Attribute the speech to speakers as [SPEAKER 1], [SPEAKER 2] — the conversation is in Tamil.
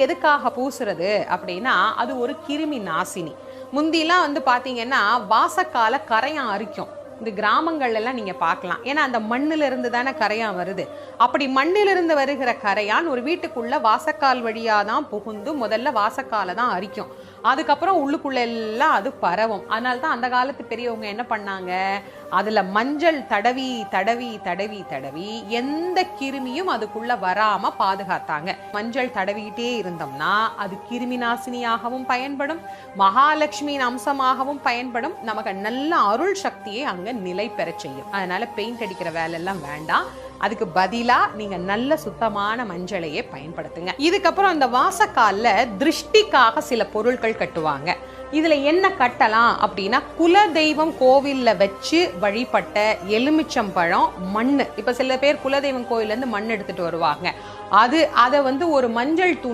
[SPEAKER 1] எதுக்காக பூசுறது அப்படின்னா அது ஒரு கிருமி நாசினி. முந்திலாம் வந்து பாத்தீங்கன்னா வாசக்கால கரையான் அரிக்கும். இந்த கிராமங்கள்ல எல்லாம் நீங்க பார்க்கலாம். ஏன்னா அந்த மண்ணில இருந்து தானே கரையான் வருது. அப்படி மண்ணிலிருந்து வருகிற கரையான் ஒரு வீட்டுக்குள்ள வாசக்கால் வழியா தான் புகுந்து முதல்ல வாசக்கால தான் அரிக்கும். அதுக்கப்புறம் உள்ளுக்குள்ள எல்லாம் அது பரவும். அதனால தான் அந்த காலத்து பெரியவங்க என்ன பண்ணாங்க, அதுல மஞ்சள் தடவி தடவி தடவி தடவி எந்த கிருமியும் அதுக்குள்ள வராம பாதுகாத்தாங்க. மஞ்சள் தடவிக்கிட்டே இருந்தோம்னா அது கிருமி நாசினியாகவும் பயன்படும், மகாலட்சுமியின் அம்சமாகவும் பயன்படும், நமக்கு நல்ல அருள் சக்தியை அங்க நிலை பெற செய்யும். அதனால பெயிண்ட் அடிக்கிற வேலை எல்லாம் வேண்டாம். அதுக்கு பதிலா நீங்க நல்ல சுத்தமான மஞ்சளையே பயன்படுத்துங்க. இதுக்கப்புறம் அந்த வாசக்கால்ல திருஷ்டிக்காக சில பொருட்கள் கட்டுவாங்க. இதுல என்ன கட்டலாம் அப்படின்னா, குல தெய்வம் கோவில்ல வச்சு வழிபட்ட எலுமிச்சம்பழம், மண்ணு. இப்ப சில பேர் குலதெய்வம் கோயில்ல இருந்து மண் எடுத்துட்டு வருவாங்க. அதை வந்து ஒரு மஞ்சள்